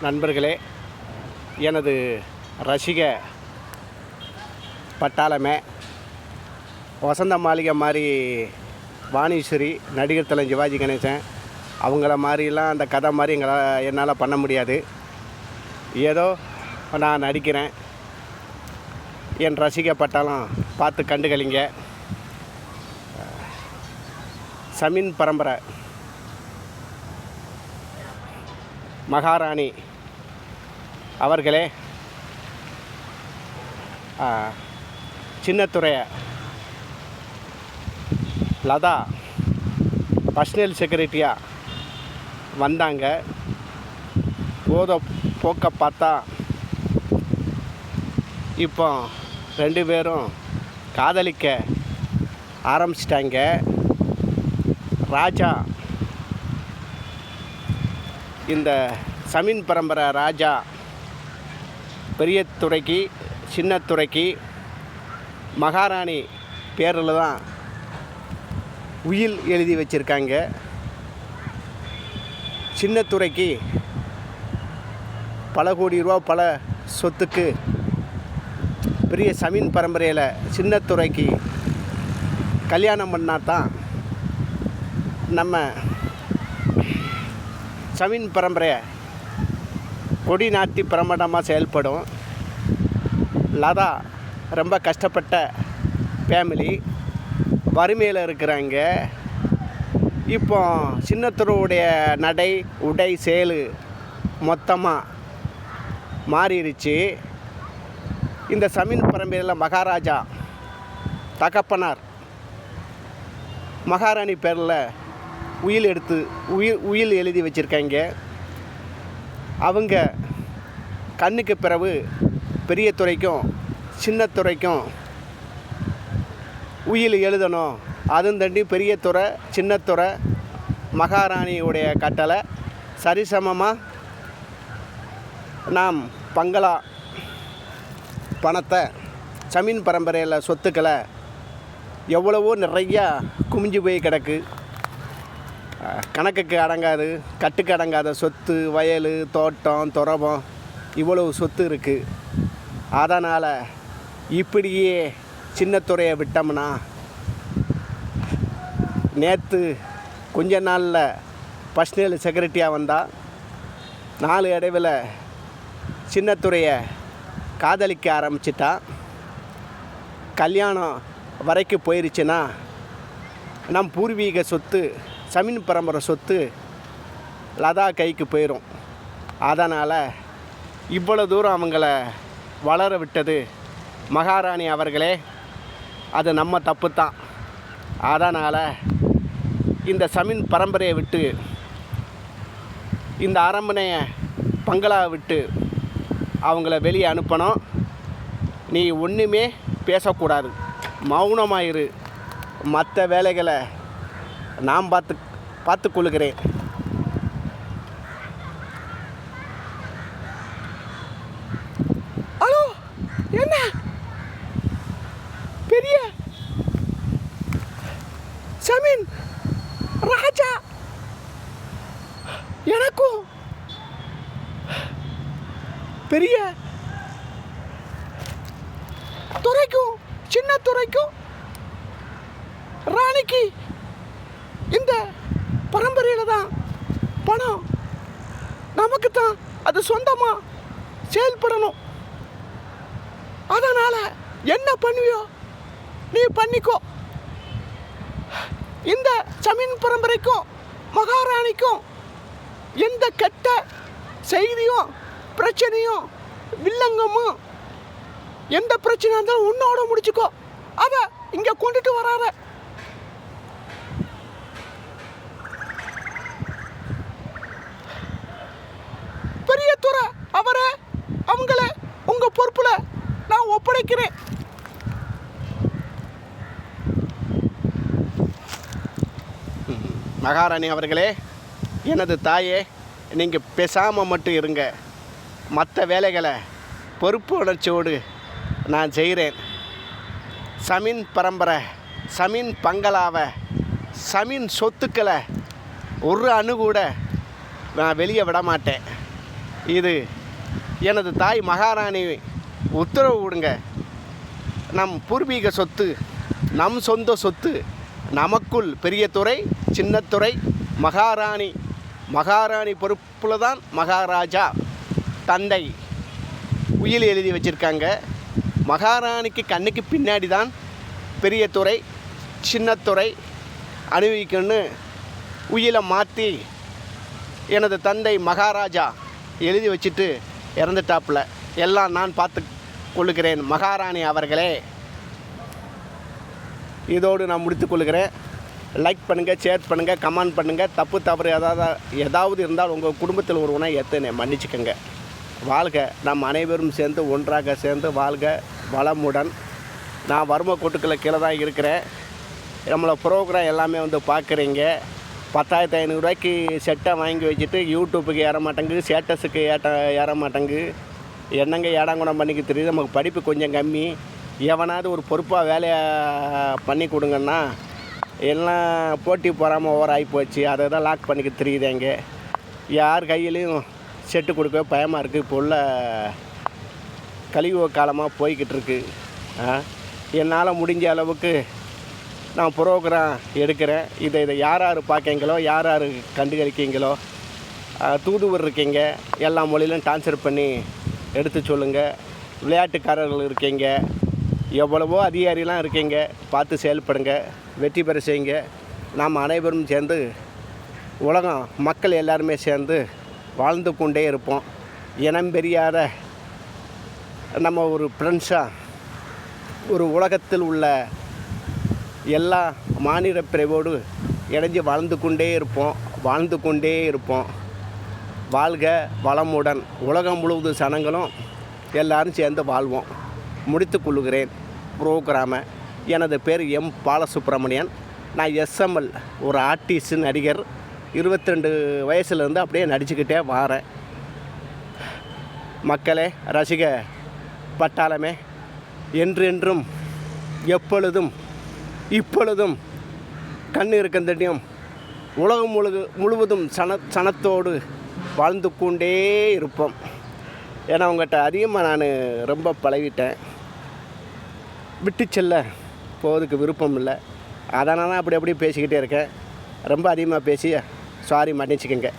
நண்பர்களே, எனது ரசிக பட்டாளமே, வசந்த மாளிகை மாதிரி வாணீஸ்வரி, நடிகர் தலை சிவாஜி கணேசன் அவங்கள மாதிரிலாம் அந்த கதை மாதிரி என்னால் பண்ண முடியாது. ஏதோ நான் நடிக்கிறேன். என் ரசிக பட்டாளம் பார்த்து கண்டுகளிங்க. சமீன் பரம்பரை மகாராணி அவர்களே, சின்னத்துறை லதா பர்சனல் செக்ரட்டரியாக வந்தாங்க. போக்க பார்த்தா இப்போ 2 பேரும் காதலிக்க ஆரம்பிச்சிட்டாங்க. ராஜா, இந்த சமீன் பரம்பரை ராஜா பெரிய துறைக்கு சின்னத்துறைக்கு மகாராணி பேரில் தான் உயில் எழுதி வச்சுருக்காங்க. சின்னத்துறைக்கு பல கோடி ரூபா பல சொத்துக்கு பெரிய சமீன் பரம்பரையில் சின்னத்துறைக்கு கல்யாணம் பண்ணால் தான் நம்ம சமீன் பரம்பரையை கொடி நாட்டி பிரமாண்டமாக செயல்படும். லதா ரொம்ப கஷ்டப்பட்ட ஃபேமிலி, வறுமையில் இருக்கிறாங்க. இப்போ சின்னத்துறையுடைய நடை உடை செயல் மொத்தமாக மாறிடுச்சு. இந்த சமீன் பரம்பரையில் மகாராஜா தகப்பனார் மகாராணி பேரில் உயில் எழுதி வச்சுருக்காங்க. அவங்க கண்ணுக்கு பிறகு பெரிய துறைக்கும் சின்னத்துறைக்கும் உயில் எழுதணும். அதுவும் தண்டி பெரிய துறை சின்னத்துறை மகாராணியுடைய கட்டளை சரிசமமாக நாம் பங்களா பணத்தை சமீன் பரம்பரையில் சொத்துக்களை எவ்வளவோ நிறையா குமிஞ்சு போய் கிடக்கு. கணக்குக்கு அடங்காது, கட்டுக்கு அடங்காத சொத்து, வயல், தோட்டம், துறவம், இவ்வளவு சொத்து இருக்குது. அதனால் இப்படியே சின்னத்துறையை விட்டோம்னா, நேற்று கொஞ்ச நாளில் பர்சனல் செக்ரட்டரியாக வந்தால் 4 இடைவில் சின்னத்துறையை காதலிக்க ஆரம்பிச்சிட்டா. கல்யாணம் வரைக்கும் போயிருச்சுன்னா நம் பூர்வீக சொத்து சமீன் பரம்பரை சொத்து லதா கைக்கு போயிடும். அதனால் இவ்வளோ தூரம் அவங்கள வளர விட்டது மகாராணி அவர்களே, அது நம்ம தப்பு தான். அதனால் இந்த சமீன் பரம்பரையை விட்டு, இந்த அரண்மனையை பங்களாவை விட்டு அவங்கள வெளியே அனுப்பணும். நீ ஒன்றுமே பேசக்கூடாது, மௌனமாயிரு. மற்ற வேலைகளை நான் பார்த்துக்கொள்கிறேன். ஹலோ, என்ன பெரிய சமீன் ராஜா எனக்கும் பெரிய துறைக்கும் சின்னத்துறைக்கும் ராணிக்கு இந்த பரம்பரையில் தான் பணம், நமக்கு தான் அது சொந்தமாக செயல்படணும். அதனால் என்ன பண்ணுவியோ நீ பண்ணிக்கோ. இந்த சமீன் பரம்பரைக்கும் மகாராணிக்கும் எந்த கெட்ட செய்தியும் பிரச்சனையும் வில்லங்கமும் எந்த பிரச்சனை இருந்தாலும் உன்னோட முடிச்சுக்கோ. அதை இங்கே கொண்டுட்டு வராத. பெரிய துறை அவங்கள உங்க பொறுப்புல நான் ஒப்படைக்கிறேன். மகாராணி அவர்களே, எனது தாயே, நீங்கள் பேசாமல் மட்டும் இருங்க. மற்ற வேலைகளை பொறுப்பு உணர்ச்சியோடு நான் செய்கிறேன். சமீன் பரம்பரை, சமீன் பங்களாவை, சமீன் சொத்துக்களை ஒரு அணு கூட நான் வெளியே விட மாட்டேன். இது எனது தாய் மகாராணி உத்தரவு விடுங்க. நம் பூர்வீக சொத்து, நம் சொந்த சொத்து, நமக்குள் பெரிய துறை, சின்னத்துறை, மகாராணி. மகாராணி பொறுப்பில் தான் மகாராஜா தந்தை உயில் எழுதி வச்சுருக்காங்க. மகாராணிக்கு கண்ணுக்கு பின்னாடி தான் பெரிய துறை, சின்னத்துறை அணிவிக்கணும்னு உயிலை மாற்றி எனது தந்தை மகாராஜா எழுதி வச்சுட்டு இறந்துட்டாப்புல. எல்லாம் நான் பார்த்து கொள்ளுகிறேன் மகாராணி அவர்களே. இதோடு நான் முடித்து கொள்கிறேன். லைக் பண்ணுங்கள், ஷேர் பண்ணுங்கள், கமெண்ட் பண்ணுங்கள். தப்பு தவறு ஏதாவது இருந்தால் உங்கள் குடும்பத்தில் ஒருவனை எத்தனை மன்னிச்சுக்கோங்க. வாழ்க, நம் அனைவரும் சேர்ந்து ஒன்றாக சேர்ந்து வாழ்க வளமுடன். நான் வறுமை கோட்டுக்களை கீழே தான் இருக்கிறேன். நம்மளை ப்ரோக்ராம் எல்லாமே வந்து பார்க்குறீங்க. 10,500 செட்டை வாங்கி வச்சுட்டு யூடியூப்புக்கு ஏற மாட்டேங்கு, ஸ்டேட்டஸுக்கு ஏற மாட்டேங்கு. என்னங்க ஏடாங்குடம் பண்ணிக்க தெரியுது. நமக்கு படிப்பு கொஞ்சம் கம்மி. எவனாவது ஒரு பொறுப்பாக வேலையை பண்ணி கொடுங்கன்னா எல்லாம் போட்டி போகாமல் ஓவர் ஆகி போச்சு. அதை தான் லாக் பண்ணிக்க தெரியுதுங்க. யார் கையிலையும் செட்டு கொடுக்க பயமாக இருக்குது. இப்போ உள்ள கலியுக காலமாக போய்கிட்டு இருக்கு. என்னால் முடிஞ்ச அளவுக்கு நான் ப்ரோக்ராம் எடுக்கிறேன். இதை யார் யார் பார்க்கீங்களோ, யார் யார் கண்டுகளிக்கீங்களோ, தூதுவர் இருக்கீங்க, எல்லா மொழியிலும் ட்ரான்ஸ்ஃபர் பண்ணி எடுத்து சொல்லுங்கள். விளையாட்டுக்காரர்கள் இருக்கீங்க, எவ்வளவோ அதிகாரிலாம் இருக்கீங்க, பார்த்து செயல்படுங்க, வெற்றி பெற செய்யுங்க. நாம் அனைவரும் சேர்ந்து உலகம் மக்கள் எல்லாருமே சேர்ந்து வாழ்ந்து கொண்டே இருப்போம். இனம் பெரியாத நம்ம ஒரு ஃப்ரெண்ட்ஸாக ஒரு உலகத்தில் உள்ள எல்லா மாநில பிரிவோடு இணைஞ்சு வாழ்ந்து கொண்டே இருப்போம். வாழ்க வளமுடன். உலகம் முழுவதும் சனங்களும் எல்லாரும் சேர்ந்து வாழ்வோம். முடித்து கொள்ளுகிறேன் ப்ரோக்ராமை. எனது பேர் எம் பாலசுப்ரமணியன். நான் எஸ்எம்எல், ஒரு ஆர்டிஸ்ட், நடிகர். 22 வயசுலேருந்து அப்படியே நடிச்சுக்கிட்டே வாரேன். மக்களே, ரசிக பட்டாளமே, என்றென்றும் எப்பொழுதும் இப்பொழுதும் கண் இருக்கந்தடியும் உலகம் முழுவதும் சனத்தோடு வாழ்ந்து கொண்டே இருப்போம். ஏன்னா உங்கள்கிட்ட அதிகமாக நான் ரொம்ப பழகிட்டேன். விட்டு செல்ல போவதுக்கு விருப்பம் இல்லை. அதனால் அப்படி பேசிக்கிட்டே இருக்கேன். ரொம்ப அதிகமாக பேசி சாரி மன்னிச்சுக்கோங்க.